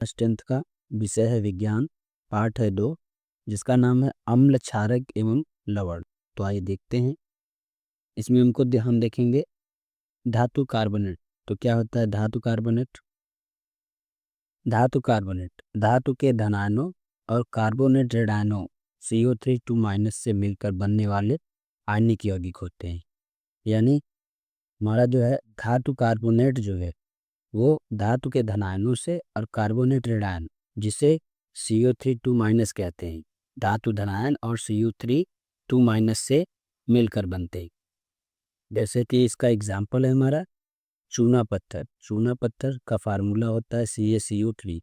10th का विषय है विज्ञान, पाठ है 2, जिसका नाम है अम्ल, क्षारक एवं लवण। तो आइए देखते हैं। इसमें हम देखेंगे धातु कार्बोनेट। तो क्या होता है धातु कार्बोनेट? धातु कार्बोनेट धातु के धनायनों और कार्बोनेट ऋणायनों CO3 2- से मिलकर बनने वाले आयनिक यौगिक होते हैं। यानी हमारा जो है धातु कार्बोनेट जो है वो धातु के धनायनों से और कार्बोनेट ऋणायन जिसे CO3 2- कहते हैं, धातु धनायन और CO3 2- से मिलकर बनते हैं। जैसे कि इसका एग्जाम्पल है हमारा चूना पत्थर। चूना पत्थर का फार्मूला होता है CaCO3।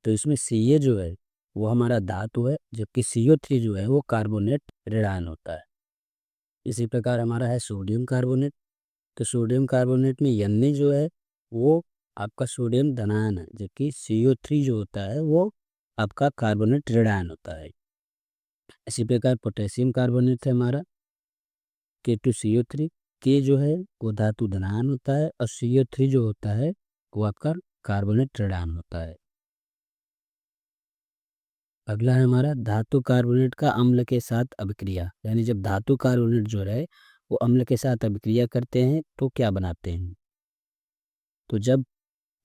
तो इसमें Ca जो है वो हमारा धातु है, जबकि CO3 जो है वो कार्बोनेट ऋणायन होता है। इसी प्रकार हमारा है सोडियम कार्बोनेट। तो सोडियम कार्बोनेट में Na जो है वो आपका सोडियम धनायन है, जबकि CO3 जो होता है वो आपका कार्बोनेट ऋणायन होता है। इसी प्रकार पोटेशियम कार्बोनेट है हमारा K2CO3। के जो है वो धातु धनायन होता है और CO3 जो होता है वो आपका कार्बोनेट ऋणायन होता है। अगला है हमारा धातु कार्बोनेट का अम्ल के साथ अभिक्रिया। यानी जब धातु कार्बोनेट जो है वो अम्ल के साथ अभिक्रिया करते हैं तो क्या बनाते हैं? तो जब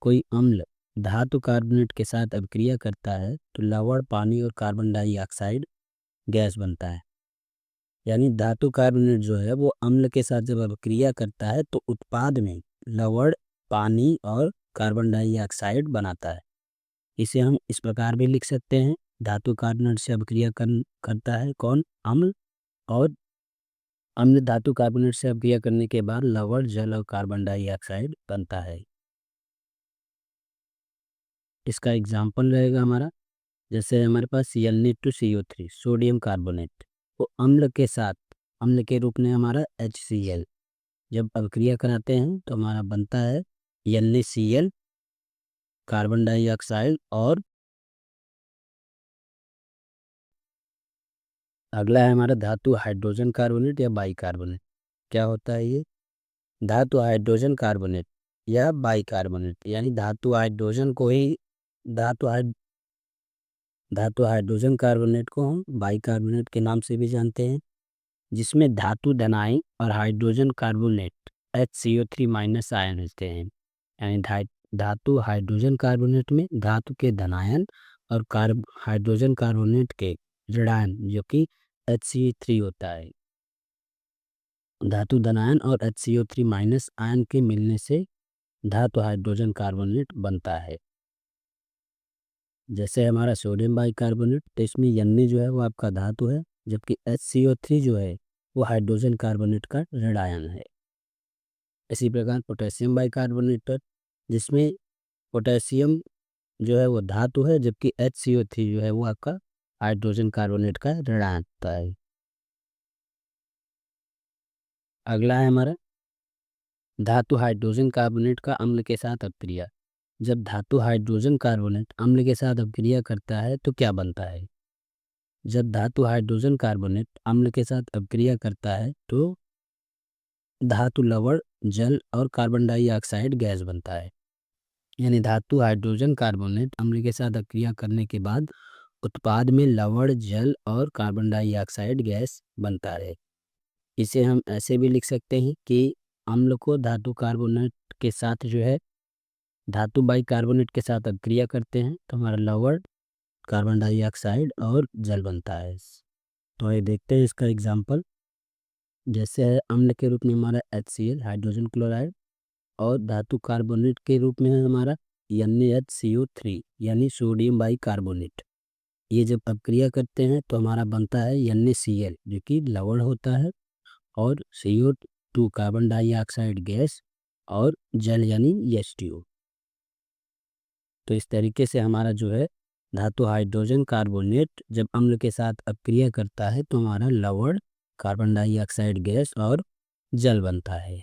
कोई अम्ल धातु कार्बोनेट के साथ अभिक्रिया करता है तो लवण, पानी और कार्बन डाइऑक्साइड गैस बनता है। यानी धातु कार्बोनेट जो है वो अम्ल के साथ जब अभिक्रिया करता है तो उत्पाद में लवण, पानी और कार्बन डाइऑक्साइड बनाता है। इसे हम इस प्रकार भी लिख सकते हैं, धातु कार्बोनेट से अभिक्रिया करता है कौन? अम्ल। और अम्ल धातु कार्बोनेट से अभिक्रिया करने के बाद लवण, जल और कार्बन डाइऑक्साइड बनता है। इसका एग्जाम्पल रहेगा हमारा, जैसे हमारे पास Na2CO3 सोडियम कार्बोनेट, वो अम्ल के रूप में हमारा HCl जब अभिक्रिया कराते हैं तो हमारा बनता है NaCl, कार्बन डाइऑक्साइड। और अगला है हमारा धातु हाइड्रोजन कार्बोनेट या बाइकार्बोनेट। क्या होता है ये? धातु हाइड्रोजन कार्बोनेट या बाइकार्बोनेट, यानी धातु हाइड धातु हाइड्रोजन कार्बोनेट को हम बाइकार्बोनेट के नाम से भी जानते हैं, जिसमें धातु धनायन और हाइड्रोजन कार्बोनेट HCO3- आयन होते हैं। यानी धातु हाइड्रोजन कार्बोनेट में धातु के धनायन और हाइड्रोजन कार्बोनेट के ऋणायन जो कि HCl3 होता है। धातु धनायन और HCO3- आयन के मिलने से धातु हाइड्रोजन कार्बोनेट बनता है। जैसे हमारा सोडियम बाइकार्बोनेट, तो इसमें Na जो है वो आपका धातु है, जबकि HCO3 जो है वो हाइड्रोजन कार्बोनेट का ऋणायन है। इसी प्रकार पोटेशियम बाइकार्बोनेट, जिसमें पोटेशियम जो है वो धातु है, जबकि HCO3 जो है वो आपका हाइड्रोजन कार्बोनेट का ऋणायन होता है। अगला है हमारा धातु हाइड्रोजन कार्बोनेट का अम्ल के साथ अभिक्रिया। जब धातु हाइड्रोजन कार्बोनेट अम्ल के साथ अभिक्रिया करता है तो क्या बनता है? जब धातु हाइड्रोजन कार्बोनेट अम्ल के साथ अभिक्रिया करता है तो धातु लवण, जल और कार्बन डाइऑक्साइड गैस बनता है। यानी धातु हाइड्रोजन कार्बोनेट अम्ल के साथ अभिक्रिया करने के बाद उत्पाद में लवण, जल और कार्बन डाइऑक्साइड गैस बनता है। इसे हम ऐसे भी लिख सकते हैं कि अम्ल को धातु कार्बोनेट के साथ जो है धातु बाइकार्बोनेट के साथ अभिक्रिया करते हैं तो हमारा लवण, कार्बन डाइऑक्साइड और जल बनता है। तो ये देखते हैं इसका एग्जाम्पल, जैसे है अम्ल के रूप में हमारा HCl हाइड्रोजन क्लोराइड और धातु कार्बोनेट के रूप में है हमारा NaHCO3 यानी सोडियम बाइकार्बोनेट। ये जब अभिक्रिया करते हैं तो हमारा बनता है NaCl जो कि लवण होता है, और CO2 कार्बन डाइऑक्साइड गैस और जल यानी H2O। तो इस तरीके से हमारा जो है धातु हाइड्रोजन कार्बोनेट जब अम्ल के साथ अभिक्रिया करता है तो हमारा लवण, कार्बन डाइऑक्साइड गैस और जल बनता है।